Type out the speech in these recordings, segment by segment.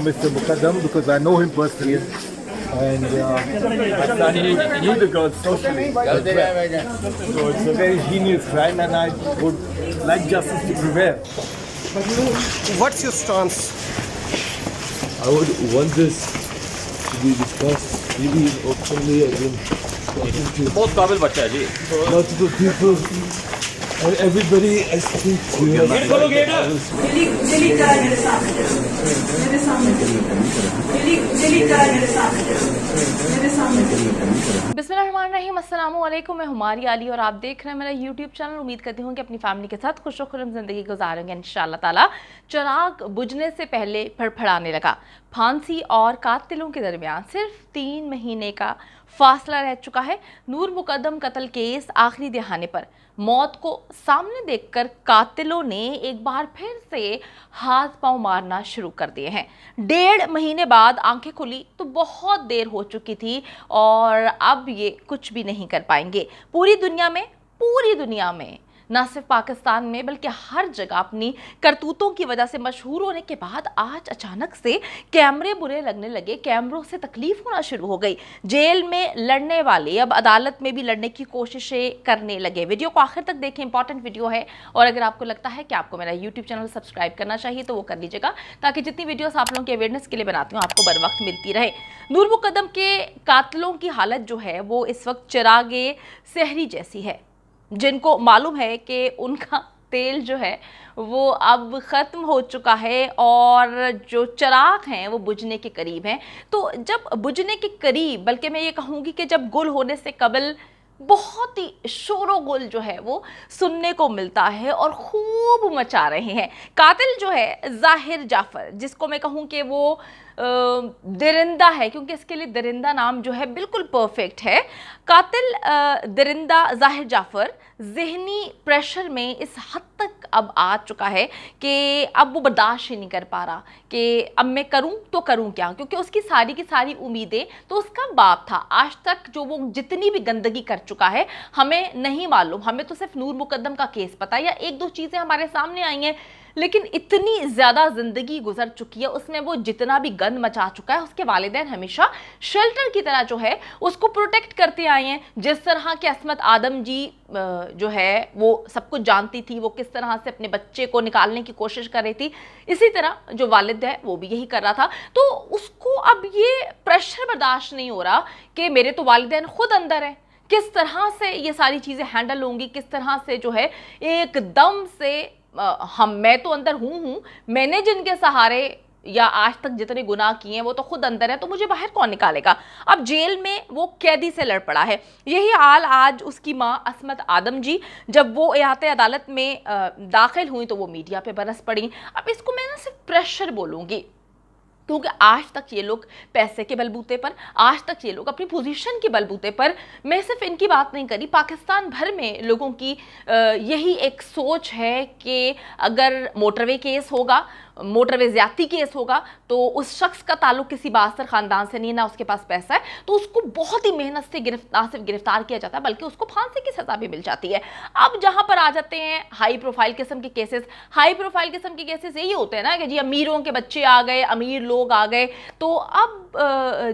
Mr. Muqaddam because I know him personally. And my son knew the girl socially as well. So it's a very heinous crime and I would like justice to prevail. What's your stance? I would want this to be discussed really openly. I've been talking to बहुत काबिल बच्चा है जी multiple people and everybody I speak to. delete करा मेरे सामने delete करा मेरे सामने बिस्मिल्लाहिर्रहमानिर्रहीम, अस्सलामु अलैकुम। मैं हुमारी आली और आप देख रहे हैं मेरा यूट्यूब चैनल। उम्मीद करती हूँ कि अपनी फैमिली के साथ खुश खुर्रम ज़िंदगी गुजारेंगे इंशाअल्लाह ताला। चिराग बुझने से पहले फड़फड़ाने लगा। फांसी और कातिलों के दरमियान सिर्फ 3 महीने का फासला रह चुका है। नूर मुकद्दम कत्ल केस आखिरी दहाने पर मौत को सामने देखकर कातिलों ने एक बार फिर से हाथ पांव मारना शुरू कर दिए हैं। 1.5 महीने बाद आंखें खुली तो बहुत देर हो चुकी थी और अब ये कुछ भी नहीं कर पाएंगे। पूरी दुनिया में न सिर्फ पाकिस्तान में बल्कि हर जगह अपनी करतूतों की वजह से मशहूर होने के बाद आज अचानक से कैमरे बुरे लगने लगे, कैमरों से तकलीफ होना शुरू हो गई। जेल में लड़ने वाले अब अदालत में भी लड़ने की कोशिशें करने लगे। वीडियो को आखिर तक देखें, इंपॉर्टेंट वीडियो है। और अगर आपको लगता है कि आपको मेरा यूट्यूब चैनल सब्सक्राइब करना चाहिए तो वो कर लीजिएगा, ताकि जितनी वीडियोस आप लोगों के अवेयरनेस के लिए बनाती हूँ आपको बर वक्त मिलती रहे। नूर मुकद्दम के कातिलों की हालत जो है वो इस वक्त चिरागे सहरी जैसी है, जिनको मालूम है कि उनका तेल जो है वो अब ख़त्म हो चुका है और जो चिराग हैं वो बुझने के करीब हैं। तो जब बुझने के करीब, बल्कि मैं ये कहूँगी कि जब गुल होने से कबल बहुत ही शोरो गुल जो है वो सुनने को मिलता है और खूब मचा रहे हैं। कातिल जो है ज़ाहिर जाफ़र, जिसको मैं कहूँ कि वो दरिंदा है, क्योंकि इसके लिए दरिंदा नाम जो है बिल्कुल परफेक्ट है। कातिल दरिंदा ज़ाहिर जाफ़र ज़हनी प्रेशर में इस हद तक अब आ चुका है कि अब वो बर्दाश्त ही नहीं कर पा रहा कि अब मैं करूं तो करूं क्या, क्योंकि उसकी सारी की सारी उम्मीदें तो उसका बाप था। आज तक जो वो जितनी भी गंदगी कर चुका है हमें नहीं मालूम, हमें तो सिर्फ नूर मुकद्दम का केस पता है या 1-2 चीज़ें हमारे सामने आई हैं, लेकिन इतनी ज़्यादा ज़िंदगी गुजर चुकी है उसमें वो जितना भी गंद मचा चुका है। उसके वालिदैन हमेशा शेल्टर की तरह जो है उसको प्रोटेक्ट करते आए हैं। जिस तरह के असमत आदम जी जो है वो सब कुछ जानती थी, वो किस तरह से अपने बच्चे को निकालने की कोशिश कर रही थी, इसी तरह जो वालिद है वो भी यही कर रहा था। तो उसको अब ये प्रेशर बर्दाश्त नहीं हो रहा कि मेरे तो वालिदैन खुद अंदर है, किस तरह से ये सारी चीज़ें हैंडल होंगी, किस तरह से जो है एकदम से मैं तो अंदर हूँ, मैंने जिनके सहारे या आज तक जितने गुनाह किए हैं वो तो खुद अंदर है, तो मुझे बाहर कौन निकालेगा। अब जेल में वो कैदी से लड़ पड़ा है। यही हाल आज उसकी माँ असमत आदम जी, जब वो इहाते अदालत में दाखिल हुई तो वो मीडिया पे बरस पड़ी। अब इसको मैं ना सिर्फ प्रेशर बोलूँगी, क्योंकि आज तक ये लोग पैसे के बलबूते पर, आज तक ये लोग अपनी पोजीशन के बलबूते पर, मैं सिर्फ इनकी बात नहीं करी, पाकिस्तान भर में लोगों की यही एक सोच है कि अगर मोटरवे केस होगा, मोटरवे ज़्यादती केस होगा तो उस शख्स का ताल्लुक किसी बासर ख़ानदान से नहीं, ना उसके पास पैसा है, तो उसको बहुत ही मेहनत से ना सिर्फ गिरफ्तार किया जाता है बल्कि उसको फांसी की सज़ा भी मिल जाती है। अब जहाँ पर आ जाते हैं हाई प्रोफाइल किस्म के केसेस, हाई प्रोफाइल किस्म के केसेस यही होते हैं ना कि जी अमीरों के बच्चे आ गए, अमीर लोग आ गए। तो अब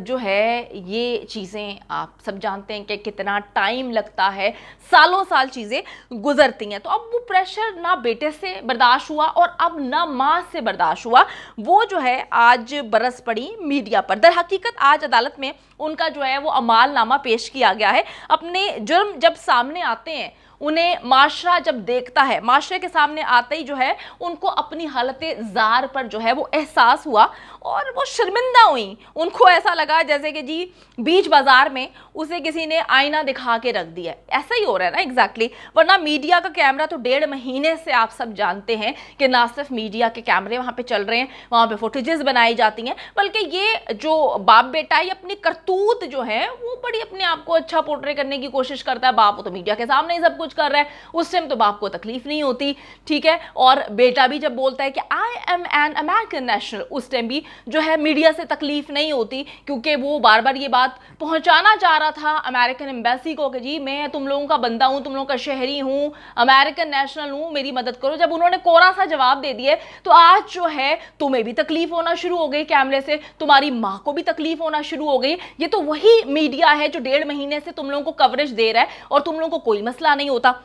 जो है ये चीज़ें आप सब जानते हैं कि कितना टाइम लगता है, सालों साल चीज़ें गुजरती हैं। तो अब वो प्रेशर ना बेटे से बर्दाश्त हुआ और अब ना माँ से बर्दाश्त हुआ, वो जो है आज बरस पड़ी मीडिया पर। दर हकीकत आज अदालत में उनका जो है वो अमालनामा पेश किया गया है। अपने जुर्म जब सामने आते हैं, उन्हें माशरा जब देखता है, माशरे के सामने आते ही जो है उनको अपनी हालत ज़ार पर जो है वो एहसास हुआ और वो शर्मिंदा हुई। उनको ऐसा लगा जैसे कि जी बीच बाज़ार में उसे किसी ने आईना दिखा के रख दिया। ऐसा ही हो रहा है ना एग्जैक्टली। वरना मीडिया का कैमरा तो 1.5 महीने से आप सब जानते हैं कि ना सिर्फ मीडिया के कैमरे वहाँ पे चल रहे हैं, वहाँ पे फुटेजेस बनाई जाती हैं, बल्कि ये जो बाप बेटा ये अपनी करतूत जो है वो बड़ी अपने आप को अच्छा पोर्ट्रे करने की कोशिश करता है। बाप तो मीडिया के सामने ही सब कुछ कुछ कर रहा है, उस टाइम तो बाप को तकलीफ नहीं होती, ठीक है। और बेटा भी जब बोलता है कि I am an American national, उस टाइम भी जो है मीडिया से तकलीफ नहीं होती, क्योंकि वो बार बार ये बात पहुंचाना चाह रहा था अमेरिकन एम्बेसी को कि जी मैं तुम लोगों का बंदा हूं, तुम लोगों का शहरी हूं, अमेरिकन नेशनल हूं, मेरी मदद करो। जब उन्होंने कोरा सा जवाब दे दिया तो आज जो है तुम्हें भी तकलीफ होना शुरू हो गई कैमरे से, तुम्हारी माँ को भी तकलीफ होना शुरू हो गई। ये तो वही मीडिया है जो 1.5 महीने से तुम लोगों को कवरेज दे रहा है और तुम लोगों को कोई मसला नहीं होता।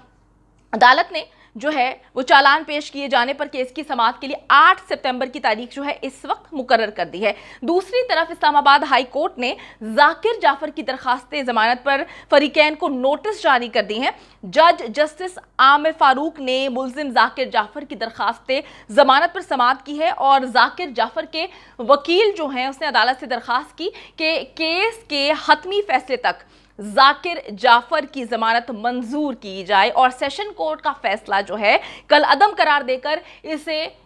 अदालत ने जो है वो चालान पेश किए जाने पर केस की समाअत के लिए 8 सितंबर की तारीख जो है इस वक्त मुकर्रर कर दी है। दूसरी तरफ इस्लामाबाद हाई कोर्ट ने जाकिर जाफर की दरखास्त जमानत पर फरीकैन को नोटिस जारी कर दी हैं। जज जस्टिस आमिर फारूक ने मुल्जिम जाकिर जाफर की दरखास्त जमानत पर समाअत की है और जाकिर जाफर के वकील जो हैं उसने अदालत से दरखास्त की कि केस के हतमी फैसले तक जाकिर जाफर की जमानत मंजूर की जाए और सेशन कोर्ट का फैसला जो है कल अदम करार देकर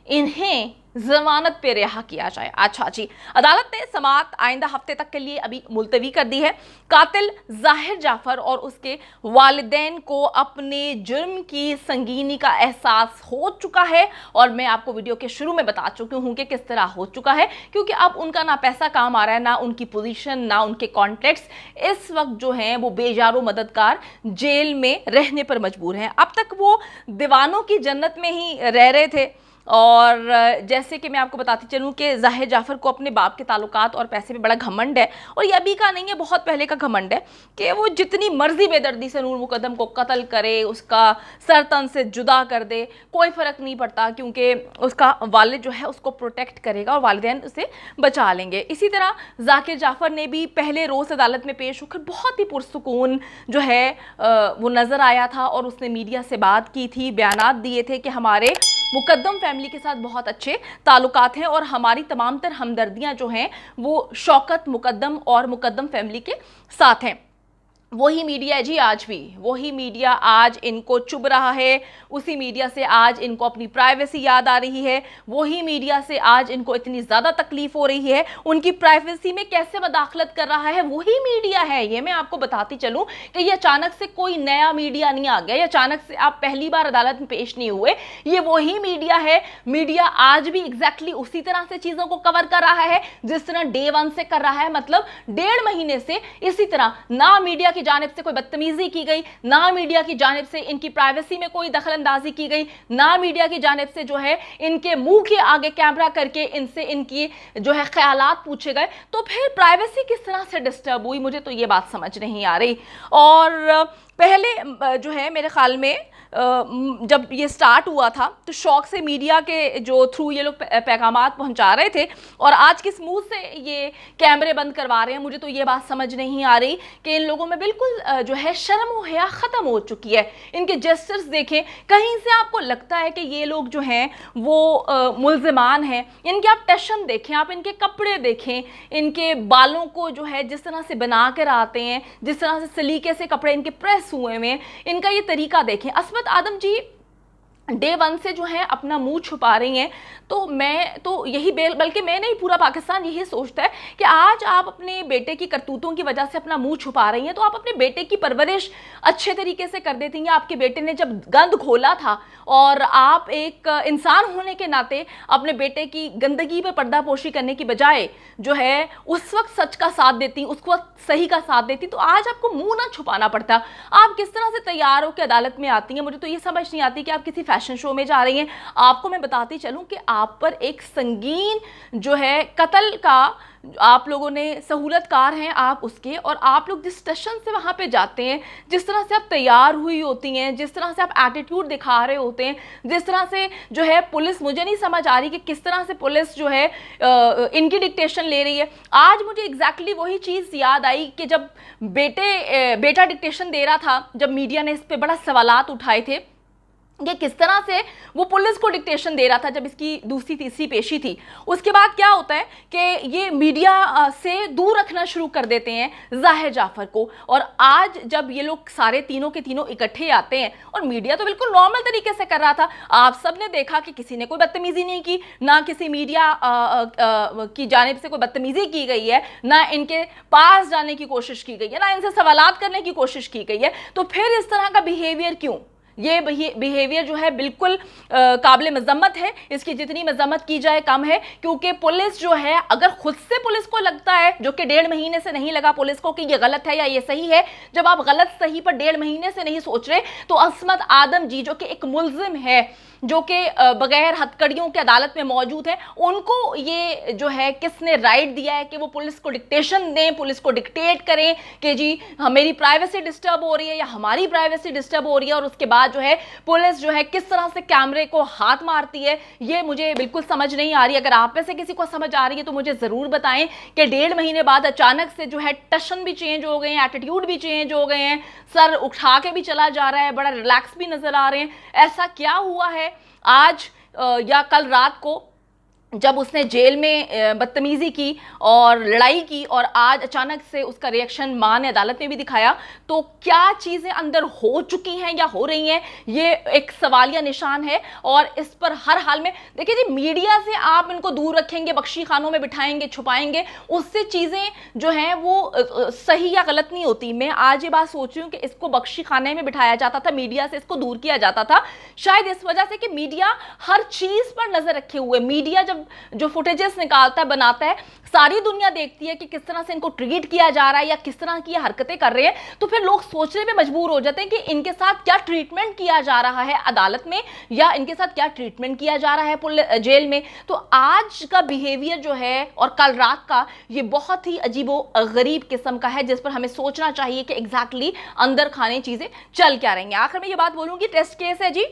इन्हें जमानत पे रिहा किया जाए। अच्छा जी, अदालत ने समाअत आइंदा हफ्ते तक के लिए अभी मुलतवी कर दी है। कातिल जाहिर जाफर और उसके वालिदैन को अपने जुर्म की संगीनी का एहसास हो चुका है और मैं आपको वीडियो के शुरू में बता चुकी हूँ कि किस तरह हो चुका है, क्योंकि अब उनका ना पैसा काम आ रहा है, ना उनकी पोजीशन, ना उनके कॉन्ट्रैक्ट्स। इस वक्त जो हैं वो बेजारो मददगार जेल में रहने पर मजबूर हैं। अब तक वो दीवानों की जन्नत में ही रह रहे थे और जैसे कि मैं आपको बताती चलूँ कि जाहिर जाफर को अपने बाप के ताल्लुकात और पैसे पे बड़ा घमंड है और ये अभी का नहीं है, बहुत पहले का घमंड है कि वो जितनी मर्जी बेदर्दी से नूर मुकद्दम को कत्ल करे, उसका सर तन से जुदा कर दे, कोई फ़र्क नहीं पड़ता, क्योंकि उसका वालिद जो है उसको प्रोटेक्ट करेगा और वालिदैन उसे बचा लेंगे। इसी तरह जाकिर जाफर ने भी पहले रोज़ अदालत में पेश होकर बहुत ही पुरसुकून जो है वो नज़र आया था और उसने मीडिया से बात की थी, बयानात दिए थे कि हमारे मुकद्दम फैमिली के साथ बहुत अच्छे ताल्लुकात हैं और हमारी तमाम तर हमदर्दियां जो हैं वो शौकत मुकद्दम और मुकद्दम फैमिली के साथ हैं। वही मीडिया है जी आज भी, वही मीडिया आज इनको चुभ रहा है, उसी मीडिया से आज इनको अपनी प्राइवेसी याद आ रही है, वही मीडिया से आज इनको इतनी ज़्यादा तकलीफ हो रही है, उनकी प्राइवेसी में कैसे मदाखलत कर रहा है वही मीडिया है। ये मैं आपको बताती चलूँ कि ये अचानक से कोई नया मीडिया नहीं आ गया, ये अचानक से आप पहली बार अदालत में पेश नहीं हुए, ये वही मीडिया है। मीडिया आज भी एग्जैक्टली उसी तरह से चीज़ों को कवर कर रहा है जिस तरह डे 1 से कर रहा है, मतलब 1.5 महीने से इसी तरह। ना मीडिया जानिब से कोई बदतमीजी की गई, ना मीडिया की जानिब से इनकी प्राइवेसी में कोई दखलंदाजी की गई, ना मीडिया की जानिब से जो है इनके मुंह के आगे कैमरा करके इनसे इनकी जो है ख्यालात पूछे गए। तो फिर प्राइवेसी किस तरह से डिस्टर्ब हुई, मुझे तो ये बात समझ नहीं आ रही। और पहले जो है मेरे ख्याल में जब ये स्टार्ट हुआ था तो शौक से मीडिया के जो थ्रू ये लोग पैगामात पहुंचा रहे थे और आज किस मुंह से ये कैमरे बंद करवा रहे हैं, मुझे तो ये बात समझ नहीं आ रही कि इन लोगों में बिल्कुल जो है शर्म व हया ख़त्म हो चुकी है। इनके जेस्चर्स देखें, कहीं से आपको लगता है कि ये लोग जो हैं वो मुल्ज़िमान हैं। इनके आप टशन देखें, आप इनके कपड़े देखें, इनके बालों को जो है जिस तरह से बना कर आते हैं, जिस तरह से सलीके से कपड़े इनके प्रेस हुए में, इनका ये तरीका देखें। असमत आदम जी डे 1 से जो है अपना मुंह छुपा रही हैं, तो मैं तो यही बल्कि मैं नहीं, पूरा पाकिस्तान यही सोचता है कि आज आप अपने बेटे की करतूतों की वजह से अपना मुंह छुपा रही हैं, तो आप अपने बेटे की परवरिश अच्छे तरीके से कर देती हैं। आपके बेटे ने जब गंद खोला था और आप एक इंसान होने के नाते अपने बेटे की गंदगी पर पर्दापोशी करने की बजाय जो है उस वक्त सच का साथ देती, उस वक्त सही का साथ देती, तो आज आपको मुंह ना छुपाना पड़ता। आप किस तरह से तैयार होकर अदालत में आती हैं, मुझे तो ये समझ नहीं आती कि आप किसी फैशन शो में जा रही हैं। आपको मैं बताती चलूं कि आप पर एक संगीन जो है कत्ल का आप लोगों ने सहूलतकार हैं आप उसके, और आप लोग जिस स्टेशन से वहाँ पे जाते हैं, जिस तरह से आप तैयार हुई होती हैं, जिस तरह से आप एटीट्यूड दिखा रहे होते हैं, जिस तरह से जो है पुलिस, मुझे नहीं समझ आ रही कि किस तरह से पुलिस जो है इनकी डिक्टेशन ले रही है। आज मुझे एग्जैक्टली वही चीज़ याद आई कि जब बेटा डिक्टेशन दे रहा था, जब मीडिया ने इस पर बड़ा सवालात उठाए थे کہ کس طرح سے وہ پولیس کو ڈکٹیشن دے رہا تھا جب اس کی دوسری تیسری پیشی تھی. اس کے بعد کیا ہوتا ہے کہ یہ میڈیا سے دور رکھنا شروع کر دیتے ہیں ظاہر جعفر کو, اور آج جب یہ لوگ سارے تینوں کے تینوں اکٹھے آتے ہیں, اور میڈیا تو بالکل نارمل طریقے سے کر رہا تھا, آپ سب نے دیکھا کہ کسی نے کوئی بدتمیزی نہیں کی, نہ کسی میڈیا کی جانب سے کوئی بدتمیزی کی گئی ہے, نہ ان کے پاس جانے کی کوشش کی گئی ہے, نہ ان سے سوالات کرنے کی کوشش کی گئی ہے. تو پھر اس طرح کا بیہیویئر کیوں؟ یہ بیہیویئر جو ہے بالکل قابل مذمت ہے, اس کی جتنی مذمت کی جائے کم ہے, کیونکہ پولیس جو ہے اگر خود سے پولیس کو لگتا ہے, جو کہ 1.5 مہینے سے نہیں لگا پولیس کو کہ یہ غلط ہے یا یہ صحیح ہے, جب آپ غلط صحیح پر 1.5 مہینے سے نہیں سوچ رہے, تو عصمت آدم جی جو کہ ایک ملزم ہے, جو کہ بغیر ہتھکڑیوں کے عدالت میں موجود ہیں, ان کو یہ جو ہے کس نے رائٹ دیا ہے کہ وہ پولیس کو ڈکٹیشن دیں, پولیس کو ڈکٹیٹ کریں کہ جی میری پرائیویسی ڈسٹرب ہو رہی ہے یا ہماری پرائیویسی ڈسٹرب ہو رہی ہے, اور اس کے بعد جو ہے پولیس جو ہے کس طرح سے کیمرے کو ہاتھ مارتی ہے, یہ مجھے بالکل سمجھ نہیں آ رہی. اگر آپ میں سے کسی کو سمجھ آ رہی ہے تو مجھے ضرور بتائیں کہ 1.5 مہینے بعد اچانک سے جو ہے ٹشن بھی چینج ہو گئے ہیں, ایٹیٹیوڈ بھی چینج ہو گئے ہیں, سر اٹھا کے بھی چلا جا رہا ہے, بڑا ریلیکس بھی نظر آ رہے ہیں. ایسا کیا ہوا ہے آج یا کل رات کو جب اس نے جیل میں بدتمیزی کی اور لڑائی کی, اور آج اچانک سے اس کا ریئیکشن ماں نے عدالت میں بھی دکھایا, تو کیا چیزیں اندر ہو چکی ہیں یا ہو رہی ہیں, یہ ایک سوالیہ نشان ہے. اور اس پر ہر حال میں دیکھیں جی, میڈیا سے آپ ان کو دور رکھیں گے, بخشی خانوں میں بٹھائیں گے, چھپائیں گے, اس سے چیزیں جو ہیں وہ صحیح یا غلط نہیں ہوتی. میں آج یہ بات سوچ رہی ہوں کہ اس کو بخشی خانے میں بٹھایا جاتا تھا, میڈیا سے اس کو دور کیا جاتا تھا, شاید اس وجہ سے کہ میڈیا ہر چیز پر نظر رکھے ہوئے, میڈیا جب جو فوٹیجز نکالتا ہے بناتا ہے, ساری دنیا دیکھتی ہے کہ کس طرح سے ان کو ٹریٹ کیا جا رہا ہے یا کس طرح کی حرکتیں کر رہے ہیں, تو پھر لوگ سوچنے پہ مجبور ہو جاتے ہیں کہ ان کے ساتھ کیا ٹریٹمنٹ کیا جا رہا ہے عدالت میں, یا ان کے ساتھ کیا ٹریٹمنٹ کیا جا رہا ہے جیل میں. تو آج کا بیہیویئر جو ہے اور کل رات کا, یہ بہت ہی عجیب و غریب قسم کا ہے, جس پر ہمیں سوچنا چاہیے کہ ایگزیکٹلی اندر کھانے چیزیں چل کیا رہی ہیں. آخر میں یہ بات بولوں گی, ٹیسٹ کیس ہے جی,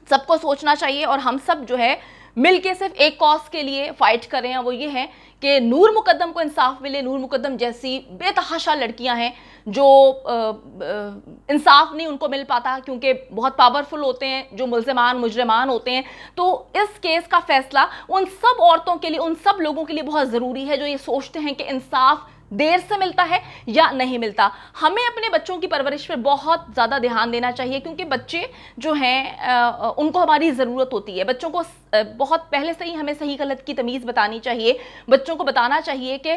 سب کو سوچنا چاہیے, اور ہم سب جو ہے مل کے صرف ایک کاز کے لیے فائٹ کر رہے ہیں, وہ یہ ہے کہ نور مقدم کو انصاف ملے. نور مقدم جیسی بے تحاشا لڑکیاں ہیں جو انصاف نہیں ان کو مل پاتا, کیونکہ بہت پاورفل ہوتے ہیں جو ملزمان مجرمان ہوتے ہیں. تو اس کیس کا فیصلہ ان سب عورتوں کے لیے, ان سب لوگوں کے لیے بہت ضروری ہے جو یہ سوچتے ہیں کہ انصاف دیر سے ملتا ہے یا نہیں ملتا. ہمیں اپنے بچوں کی پرورش پر بہت زیادہ دھیان دینا چاہیے, کیونکہ بچے جو ہیں ان کو ہماری ضرورت ہوتی ہے. بچوں کو بہت پہلے سے ہی ہمیں صحیح غلط کی تمیز بتانی چاہیے, بچوں کو بتانا چاہیے کہ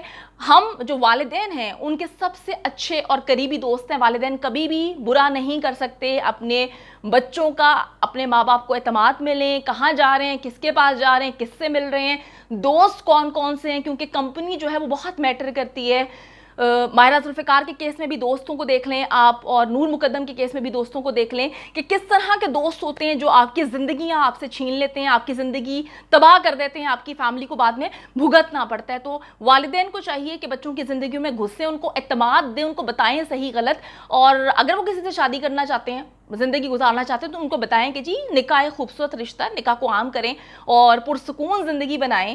ہم جو والدین ہیں ان کے سب سے اچھے اور قریبی دوست ہیں. والدین کبھی بھی برا نہیں کر سکتے. اپنے بچوں کا اپنے ماں باپ کو اعتماد میں لیں, کہاں جا رہے ہیں, کس کے پاس جا رہے ہیں, کس سے مل رہے ہیں, دوست کون کون سے ہیں, کیونکہ کمپنی جو ہے وہ بہت میٹر کرتی ہے. ماہرہ ذوالفقار کے کیس میں بھی دوستوں کو دیکھ لیں آپ, اور نور مقدم کے کیس میں بھی دوستوں کو دیکھ لیں کہ کس طرح کے دوست ہوتے ہیں جو آپ کی زندگیاں آپ سے چھین لیتے ہیں, آپ کی زندگی تباہ کر دیتے ہیں, آپ کی فیملی کو بعد میں بھگتنا پڑتا ہے. تو والدین کو چاہیے کہ بچوں کی زندگیوں میں گھسیں, ان کو اعتماد دیں, ان کو بتائیں صحیح غلط, اور اگر وہ کسی سے شادی کرنا چاہتے ہیں, زندگی گزارنا چاہتے ہیں, تو ان کو بتائیں کہ جی نکاح ایک خوبصورت رشتہ, نکاح کو عام کریں اور پرسکون زندگی بنائیں,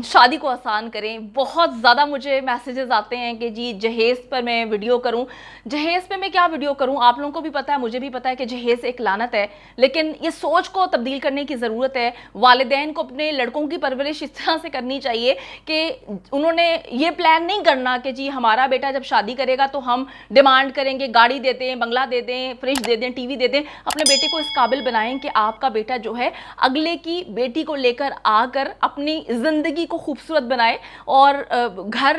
شادی کو آسان کریں. بہت زیادہ مجھے میسیجز آتے ہیں کہ جی جہیز پر میں ویڈیو کروں. جہیز پہ میں کیا ویڈیو کروں, آپ لوگوں کو بھی پتہ ہے, مجھے بھی پتہ ہے کہ جہیز ایک لعنت ہے, لیکن یہ سوچ کو تبدیل کرنے کی ضرورت ہے. والدین کو اپنے لڑکوں کی پرورش اس طرح سے کرنی چاہیے کہ انہوں نے یہ پلان نہیں کرنا کہ جی ہمارا بیٹا جب شادی کرے گا تو ہم ڈیمانڈ کریں گے گاڑی دے دیں, بنگلہ دے دیں, فریج دے دیں, ٹی وی دے دیں. اپنے بیٹے کو اس قابل بنائیں کہ آپ کا بیٹا جو ہے اگلے کی بیٹی کو لے کر آ کر اپنی زندگی کو خوبصورت بنائے, اور گھر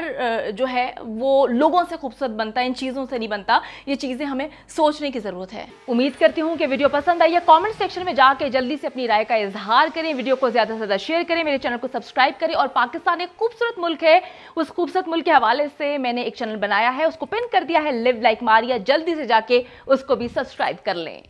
جو ہے وہ لوگوں سے خوبصورت بنتا ہے, ان چیزوں سے نہیں بنتا. یہ چیزیں ہمیں سوچنے کی ضرورت ہے. امید کرتی ہوں کہ ویڈیو پسند آئی ہے. کامنٹ سیکشن میں جا کے جلدی سے اپنی رائے کا اظہار کریں, ویڈیو کو زیادہ سے زیادہ شیئر کریں, میرے چینل کو سبسکرائب کریں. اور پاکستان ایک خوبصورت ملک ہے, اس خوبصورت ملک کے حوالے سے میں نے ایک چینل بنایا ہے, اس کو پن کر دیا ہے لیو لائک ماریا, جلدی سے جا کے اس کو بھی سبسکرائب کر لیں.